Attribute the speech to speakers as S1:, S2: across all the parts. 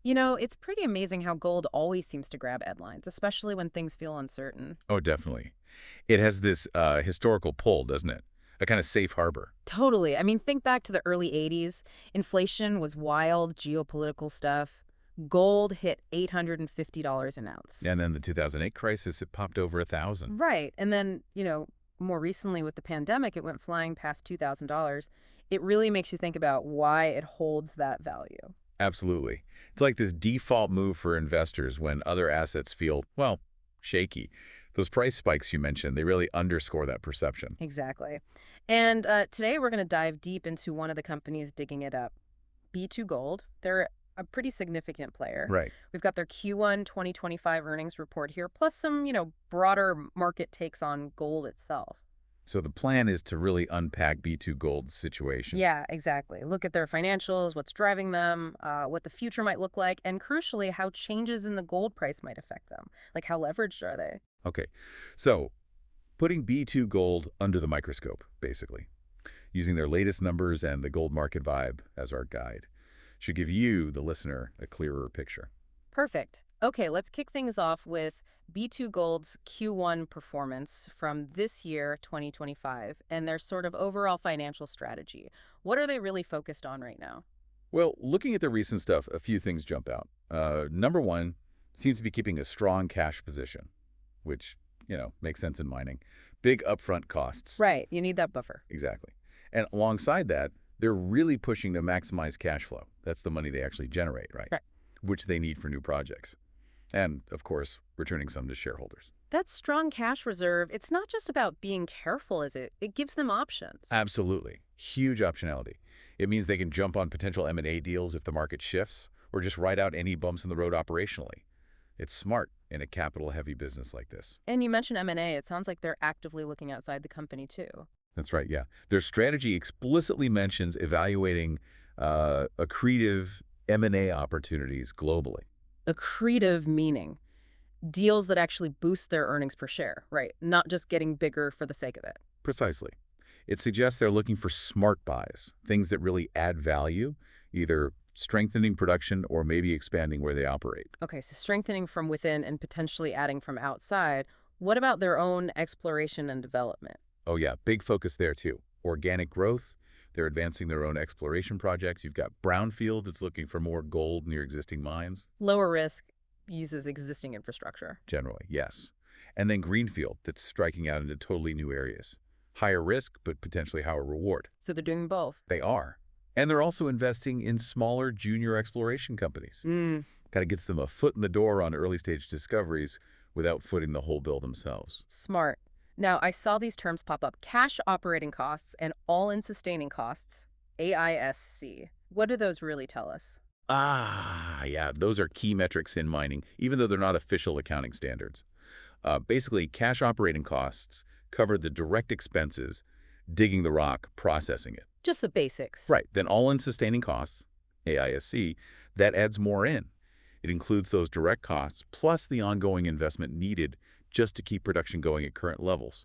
S1: It's pretty amazing how gold always seems to grab headlines, especially when things feel uncertain.
S2: Oh, definitely. It has this historical pull, doesn't it? A kind of safe harbor.
S1: Totally. I mean, think back to the early 80s. Inflation was wild, geopolitical stuff. Gold hit $850 an ounce.
S2: And then the 2008 crisis, it popped over 1,000.
S1: Right. And then, more recently with the pandemic, it went flying past $2,000. It really makes you think about why it holds that value.
S2: Absolutely. It's like this default move for investors when other assets feel, well, shaky. Those price spikes you mentioned, they really underscore that perception.
S1: Exactly. And today we're going to dive deep into one of the companies digging it up, B2 Gold. They're a pretty significant player.
S2: Right.
S1: We've got their Q1 2025 earnings report here, plus some, broader market takes on gold itself.
S2: So the plan is to really unpack B2 Gold's situation.
S1: Yeah, exactly. Look at their financials, what's driving them, what the future might look like, and crucially, how changes in the gold price might affect them. Like, how leveraged are they?
S2: Okay. So putting B2 Gold under the microscope, basically, using their latest numbers and the gold market vibe as our guide, should give you, the listener, a clearer picture.
S1: Perfect. Okay, let's kick things off with B2 Gold's Q1 performance from this year, 2025, and their sort of overall financial strategy. What are they really focused on right now?
S2: Well, looking at the recent stuff, a few things jump out. Number one, seems to be keeping a strong cash position, which, makes sense in mining. Big upfront costs.
S1: Right, you need that buffer.
S2: Exactly. And alongside that, they're really pushing to maximize cash flow. That's the money they actually generate, right?
S1: Right.
S2: Which they need for new projects. And, of course, returning some to shareholders.
S1: That strong cash reserve, it's not just about being careful, is it? It gives them options.
S2: Absolutely. Huge optionality. It means they can jump on potential M&A deals if the market shifts, or just ride out any bumps in the road operationally. It's smart in a capital-heavy business like this.
S1: And you mentioned M&A. It sounds like they're actively looking outside the company too.
S2: That's right, yeah. Their strategy explicitly mentions evaluating accretive M&A opportunities globally.
S1: Accretive meaning deals that actually boost their earnings per share, right? Not just getting bigger for the sake of it.
S2: Precisely. It suggests they're looking for smart buys, things that really add value, either strengthening production or maybe expanding where they operate.
S1: Okay, so strengthening from within and potentially adding from outside. What about their own exploration and development?
S2: Oh yeah, big focus there too. Organic growth, they're advancing their own exploration projects. You've got brownfield that's looking for more gold near existing mines.
S1: Lower risk uses existing infrastructure.
S2: Generally, yes. And then greenfield that's striking out into totally new areas. Higher risk, but potentially higher reward.
S1: So they're doing both.
S2: They are. And they're also investing in smaller junior exploration companies.
S1: Mm,
S2: Kind of gets them a foot in the door on early stage discoveries without footing the whole bill themselves.
S1: smart. Now, I saw these terms pop up: cash operating costs and all-in sustaining costs, AISC. What do those really tell us?
S2: Ah, yeah, those are key metrics in mining, even though they're not official accounting standards. Basically, cash operating costs cover the direct expenses, digging the rock, processing it.
S1: Just the basics.
S2: Right. Then all-in sustaining costs, AISC, that adds more in. It includes those direct costs plus the ongoing investment needed just to keep production going at current levels.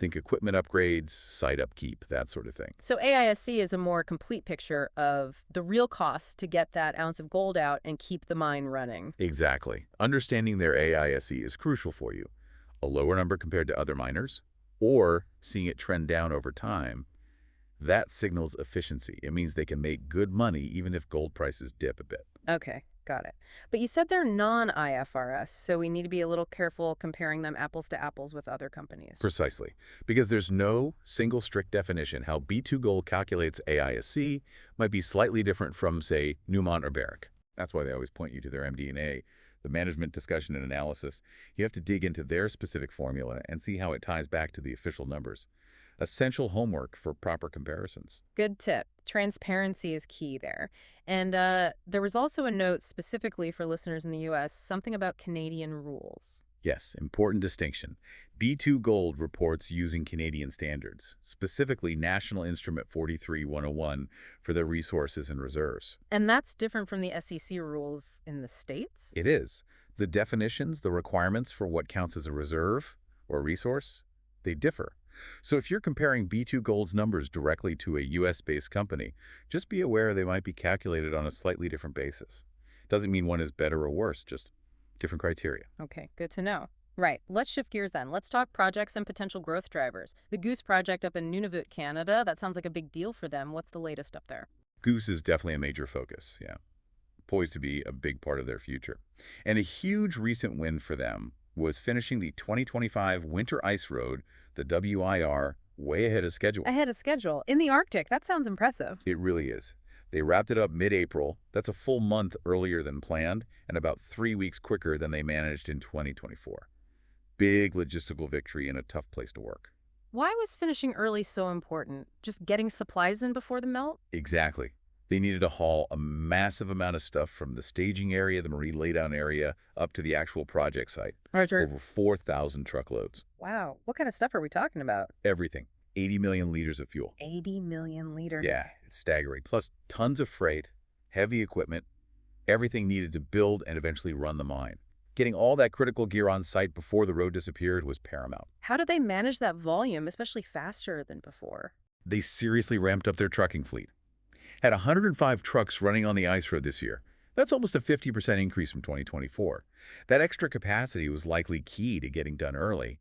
S2: Think equipment upgrades, site upkeep, that sort of thing.
S1: So AISC is a more complete picture of the real cost to get that ounce of gold out and keep the mine running.
S2: Exactly. Understanding their AISC is crucial for you. A lower number compared to other miners, or seeing it trend down over time, that signals efficiency. It means they can make good money even if gold prices dip a bit.
S1: Okay, got it. But you said they're non-IFRS, so we need to be a little careful comparing them apples to apples with other companies.
S2: Precisely. Because there's no single strict definition. How B2 Gold calculates AISC might be slightly different from, say, Newmont or Barrick. That's why they always point you to their MD&A, the management discussion and analysis. You have to dig into their specific formula and see how it ties back to the official numbers. Essential homework for proper comparisons.
S1: Good tip. Transparency is key there. And there was also a note specifically for listeners in the U.S., something about Canadian rules.
S2: Yes, important distinction. B2 Gold reports using Canadian standards, specifically National Instrument 43-101 for their resources and reserves.
S1: And that's different from the SEC rules in the States?
S2: It is. The definitions, the requirements for what counts as a reserve or resource, they differ. So if you're comparing B2 Gold's numbers directly to a US-based company, just be aware they might be calculated on a slightly different basis. Doesn't mean one is better or worse, just different criteria.
S1: Okay, good to know. Right, let's shift gears then. Let's talk projects and potential growth drivers. The Goose project up in Nunavut, Canada, that sounds like a big deal for them. What's the latest up there?
S2: Goose is definitely a major focus, yeah, poised to be a big part of their future. And a huge recent win for them was finishing the 2025 Winter Ice Road, the WIR, way ahead of schedule.
S1: Ahead of schedule. In the Arctic, that sounds impressive.
S2: It really is. They wrapped it up mid-April. That's a full month earlier than planned and about 3 weeks quicker than they managed in 2024. Big logistical victory in a tough place to work.
S1: Why was finishing early so important? Just getting supplies in before the melt?
S2: Exactly. They needed to haul a massive amount of stuff from the staging area, the marine laydown area, up to the actual project site.
S1: Arthur.
S2: Over 4,000 truckloads.
S1: Wow, what kind of stuff are we talking about?
S2: Everything. 80 million liters of fuel.
S1: 80 million liters.
S2: Yeah, it's staggering. Plus tons of freight, heavy equipment, everything needed to build and eventually run the mine. Getting all that critical gear on site before the road disappeared was paramount.
S1: How do they manage that volume, especially faster than before?
S2: They seriously ramped up their trucking fleet. Had 105 trucks running on the ice road this year. That's almost a 50% increase from 2024. That extra capacity was likely key to getting done early.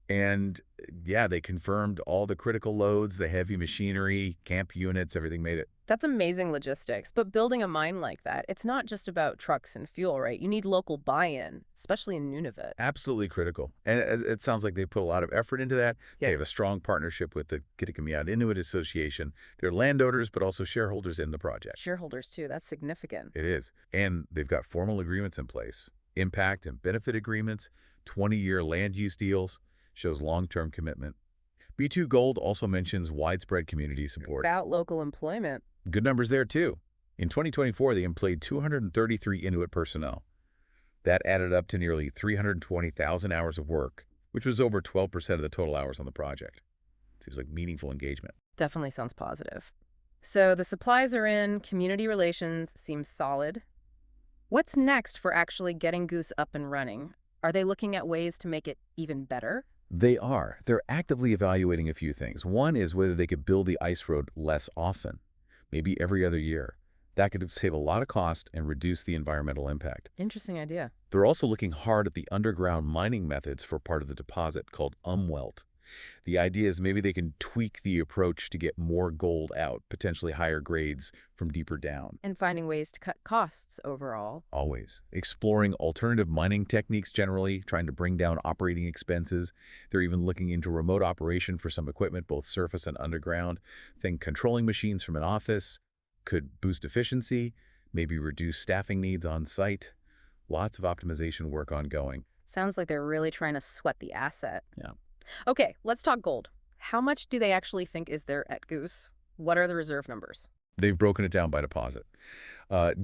S2: And yeah, they confirmed all the critical loads, the heavy machinery, camp units, everything made it.
S1: That's amazing logistics. But building a mine like that, it's not just about trucks and fuel, right? You need local buy-in, especially in Nunavut.
S2: Absolutely critical. And it sounds like they put a lot of effort into that.
S1: Yeah.
S2: They have a strong partnership with the Kitikamyat Inuit Association. They're landowners, but also shareholders in the project.
S1: Shareholders, too. That's significant.
S2: It is. And they've got formal agreements in place. Impact and benefit agreements, 20-year land use deals, shows long-term commitment. B2 Gold also mentions widespread community support.
S1: About local employment.
S2: Good numbers there, too. In 2024, they employed 233 Inuit personnel. That added up to nearly 320,000 hours of work, which was over 12% of the total hours on the project. Seems like meaningful engagement.
S1: Definitely sounds positive. So the supplies are in, community relations seems solid. What's next for actually getting Goose up and running? Are they looking at ways to make it even better?
S2: They are. They're actively evaluating a few things. One is whether they could build the ice road less often, maybe every other year. That could save a lot of cost and reduce the environmental impact.
S1: Interesting idea.
S2: They're also looking hard at the underground mining methods for part of the deposit called umwelt. The idea is maybe they can tweak the approach to get more gold out, potentially higher grades from deeper down.
S1: And finding ways to cut costs overall.
S2: Always. Exploring alternative mining techniques generally, trying to bring down operating expenses. They're even looking into remote operation for some equipment, both surface and underground. Think controlling machines from an office could boost efficiency, maybe reduce staffing needs on site. Lots of optimization work ongoing.
S1: Sounds like they're really trying to sweat the asset.
S2: Yeah.
S1: Okay, let's talk gold. How much do they actually think is there at Goose? What are the reserve numbers?
S2: They've broken it down by deposit.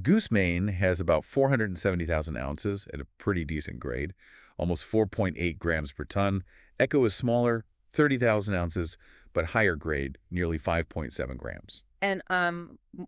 S2: Goose Main has about 470,000 ounces at a pretty decent grade, almost 4.8 grams per ton. Echo is smaller, 30,000 ounces, but higher grade, nearly 5.7 grams.
S1: And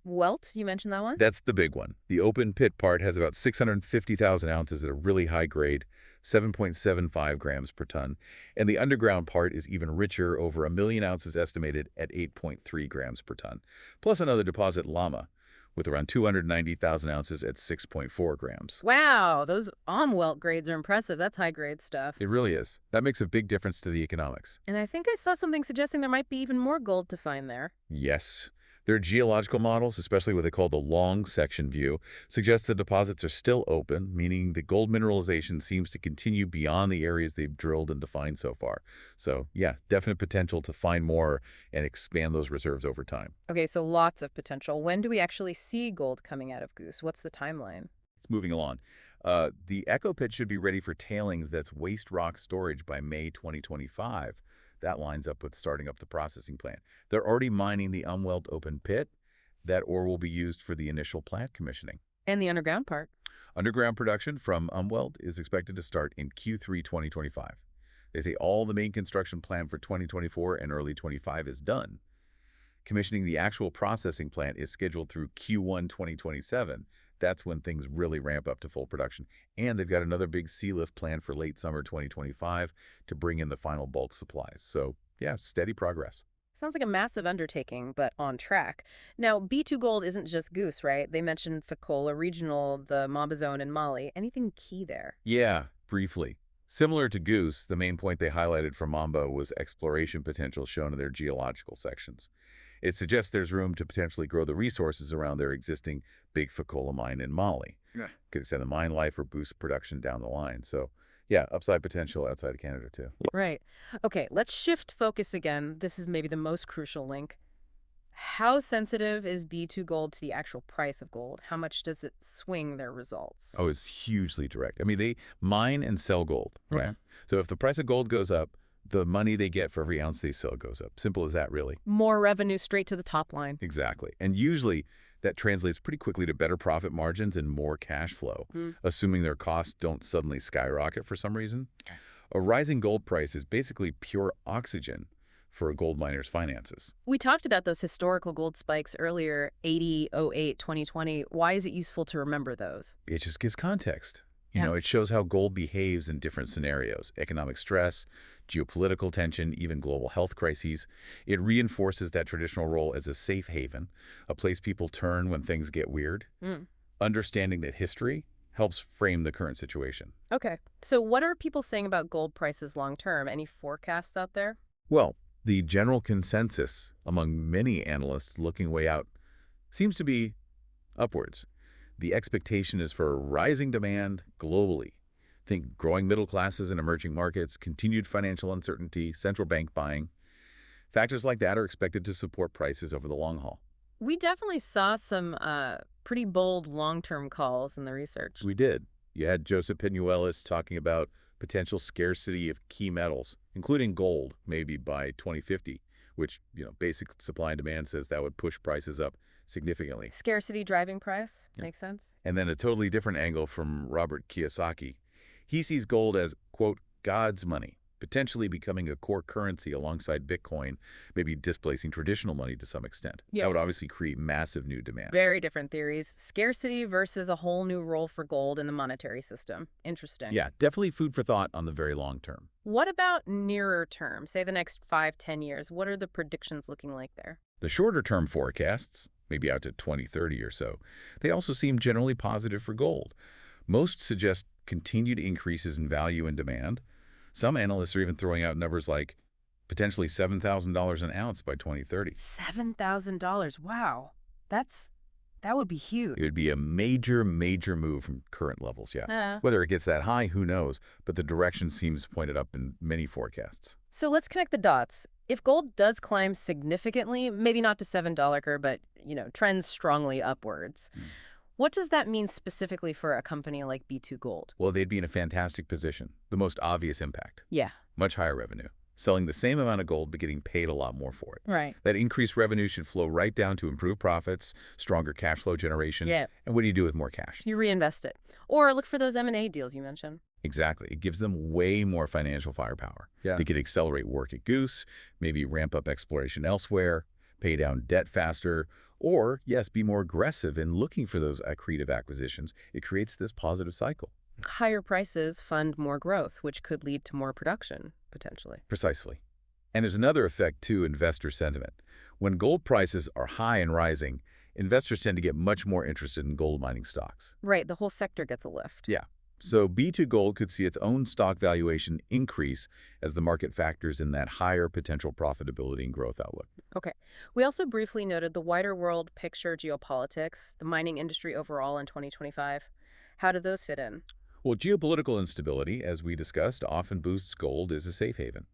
S1: Welt, you mentioned that one?
S2: That's the big one. The open pit part has about 650,000 ounces at a really high grade, 7.75 grams per ton. And the underground part is even richer, over 1 million ounces estimated at 8.3 grams per ton. Plus another deposit, Llama, with around 290,000 ounces at 6.4 grams.
S1: Wow, those Welt grades are impressive. That's high-grade stuff.
S2: It really is. That makes a big difference to the economics.
S1: And I think I saw something suggesting there might be even more gold to find there.
S2: Yes. Their geological models, especially what they call the long section view, suggest the deposits are still open, meaning the gold mineralization seems to continue beyond the areas they've drilled and defined so far. So yeah, definite potential to find more and expand those reserves over time.
S1: Okay, so lots of potential. When do we actually see gold coming out of Goose? What's the timeline?
S2: It's moving along. The Echo Pit should be ready for tailings that's waste rock storage by May 2025. That lines up with starting up the processing plant. They're already mining the Umwelt open pit. That ore will be used for the initial plant commissioning.
S1: And the underground part.
S2: Underground production from Umwelt is expected to start in Q3 2025. They say all the main construction plan for 2024 and early 25 is done. Commissioning the actual processing plant is scheduled through Q1 2027. That's when things really ramp up to full production. And they've got another big sea lift planned for late summer 2025 to bring in the final bulk supplies. So yeah, steady progress.
S1: Sounds like a massive undertaking, but on track. Now, B2 Gold isn't just Goose, right? They mentioned Fekola Regional, the Mamba Zone in Mali. Anything key there?
S2: Yeah, briefly. Similar to Goose, the main point they highlighted for Mamba was exploration potential shown in their geological sections. It suggests there's room to potentially grow the resources around their existing Big Fekola mine in Mali. Yeah. Could extend the mine life or boost production down the line. So, yeah, upside potential outside of Canada, too.
S1: Right. Okay, let's shift focus again. This is maybe the most crucial link. How sensitive is B2 Gold to the actual price of gold? How much does it swing their results?
S2: Oh, it's hugely direct. I mean, they mine and sell gold, right? So if the price of gold goes up, the money they get for every ounce they sell goes up. Simple as that, really.
S1: More revenue straight to the top line.
S2: Exactly. And usually that translates pretty quickly to better profit margins and more cash flow, assuming their costs don't suddenly skyrocket for some reason. Okay. A rising gold price is basically pure oxygen for a gold miner's finances.
S1: We talked about those historical gold spikes earlier, 80, '08, 2020. Why is it useful to remember those?
S2: It just gives context. You know, it shows how gold behaves in different scenarios, economic stress, geopolitical tension, even global health crises. It reinforces that traditional role as a safe haven, a place people turn when things get weird.
S1: Mm.
S2: Understanding that history helps frame the current situation.
S1: Okay. So what are people saying about gold prices long term? Any forecasts out there?
S2: Well, the general consensus among many analysts looking way out seems to be upwards. The expectation is for rising demand globally. Think growing middle classes in emerging markets, continued financial uncertainty, central bank buying. Factors like that are expected to support prices over the long haul.
S1: We definitely saw some pretty bold long-term calls in the research.
S2: We did. You had Joseph Pinuelos talking about potential scarcity of key metals, including gold, maybe by 2050, which, basic supply and demand says that would push prices up significantly.
S1: Scarcity driving price.
S2: Yeah.
S1: Makes sense.
S2: And then a totally different angle from Robert Kiyosaki. He sees gold as, quote, God's money, potentially becoming a core currency alongside Bitcoin, maybe displacing traditional money to some extent.
S1: Yeah.
S2: That would obviously create massive new demand.
S1: Very different theories. Scarcity versus a whole new role for gold in the monetary system. Interesting.
S2: Yeah, definitely food for thought on the very long term.
S1: What about nearer term, say the next 5, 10 years? What are the predictions looking like there?
S2: The shorter term forecasts, maybe out to 2030 or so, they also seem generally positive for gold. Most suggest continued increases in value and demand. Some analysts are even throwing out numbers like potentially $7,000 an ounce by 2030.
S1: $7,000. Wow. That would be huge.
S2: It would be a major, major move from current levels, yeah. Whether it gets that high, who knows, but the direction seems pointed up in many forecasts.
S1: So let's connect the dots. If gold does climb significantly, maybe not to $7, but, trends strongly upwards, what does that mean specifically for a company like B2 Gold?
S2: Well, they'd be in a fantastic position. The most obvious impact.
S1: Yeah.
S2: Much higher revenue. Selling the same amount of gold but getting paid a lot more for it.
S1: Right.
S2: That increased revenue should flow right down to improved profits, stronger cash flow generation.
S1: Yeah.
S2: And what do you do with more cash?
S1: You reinvest it. Or look for those M&A deals you mentioned.
S2: Exactly. It gives them way more financial firepower. Yeah. They could accelerate work at Goose, maybe ramp up exploration elsewhere, pay down debt faster, or, yes, be more aggressive in looking for those accretive acquisitions. It creates this positive cycle.
S1: Higher prices fund more growth, which could lead to more production, potentially.
S2: Precisely. And there's another effect to investor sentiment. When gold prices are high and rising, investors tend to get much more interested in gold mining stocks.
S1: Right, the whole sector gets a lift.
S2: Yeah. So B2 Gold could see its own stock valuation increase as the market factors in that higher potential profitability and growth outlook.
S1: Okay. We also briefly noted the wider world picture geopolitics, the mining industry overall in 2025. How do those fit in?
S2: Well, geopolitical instability, as we discussed, often boosts gold as a safe haven.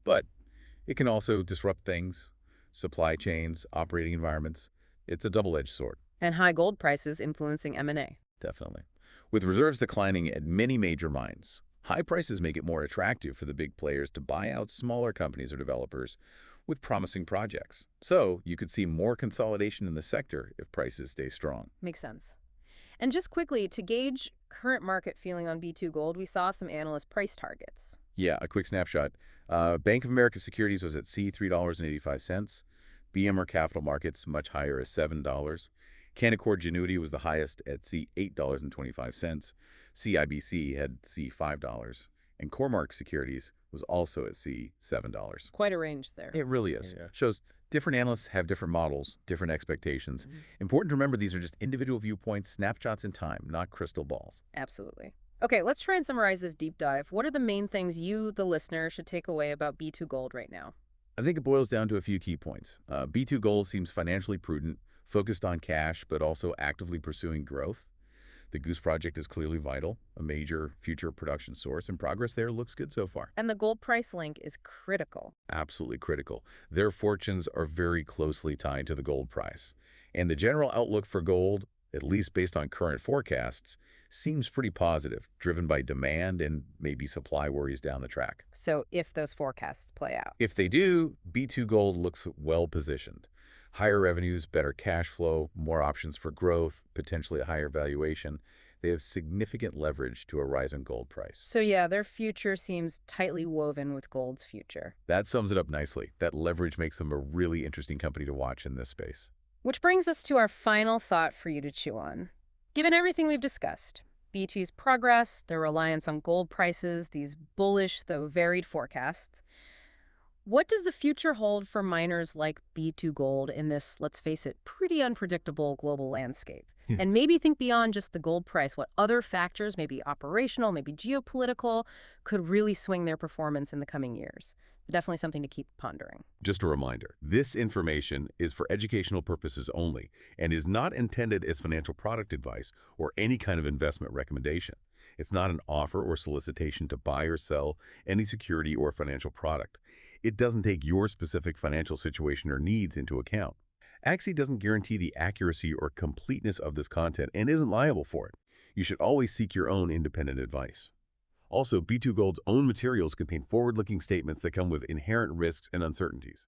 S2: But it can also disrupt things, supply chains, operating environments. It's a double-edged sword.
S1: And high gold prices influencing M&A.
S2: Definitely. With reserves declining at many major mines, high prices make it more attractive for the big players to buy out smaller companies or developers with promising projects. So you could see more consolidation in the sector if prices stay strong.
S1: Makes sense. And just quickly, to gauge current market feeling on B2 Gold, we saw some analyst price targets.
S2: Yeah, a quick snapshot. Bank of America Securities was at C, $3.85. BMR Capital Markets, much higher, as $7. Canaccord Genuity was the highest at C, $8.25. CIBC had C, $5. And Cormark Securities was also at $7.
S1: Quite a range there.
S2: It really is.
S3: Yeah.
S2: Shows different analysts have different models, different expectations.
S1: Mhm.
S2: Important to remember these are just individual viewpoints, snapshots in time, not crystal balls.
S1: Absolutely. Okay, let's try and summarize this deep dive. What are the main things you, the listener, should take away about B2 Gold right now?
S2: I think it boils down to a few key points. B2 Gold seems financially prudent, focused on cash, but also actively pursuing growth. The Goose project is clearly vital, a major future production source, and progress there looks good so far.
S1: And the gold price link is critical.
S2: Absolutely critical. Their fortunes are very closely tied to the gold price. And the general outlook for gold, at least based on current forecasts, seems pretty positive, driven by demand and maybe supply worries down the track.
S1: So if those forecasts play out.
S2: If they do, B2 Gold looks well positioned. Higher revenues, better cash flow, more options for growth, potentially a higher valuation. They have significant leverage to a rising gold price.
S1: So yeah, their future seems tightly woven with gold's future.
S2: That sums it up nicely. That leverage makes them a really interesting company to watch in this space.
S1: Which brings us to our final thought for you to chew on. Given everything we've discussed, BT's progress, their reliance on gold prices, these bullish though varied forecasts, what does the future hold for miners like B2 Gold in this, let's face it, pretty unpredictable global landscape?
S3: Yeah.
S1: And maybe think beyond just the gold price, what other factors, maybe operational, maybe geopolitical, could really swing their performance in the coming years. Definitely something to keep pondering.
S2: Just a reminder, this information is for educational purposes only and is not intended as financial product advice or any kind of investment recommendation. It's not an offer or solicitation to buy or sell any security or financial product. It doesn't take your specific financial situation or needs into account. Axie doesn't guarantee the accuracy or completeness of this content and isn't liable for it. You should always seek your own independent advice. Also, B2 Gold's own materials contain forward-looking statements that come with inherent risks and uncertainties.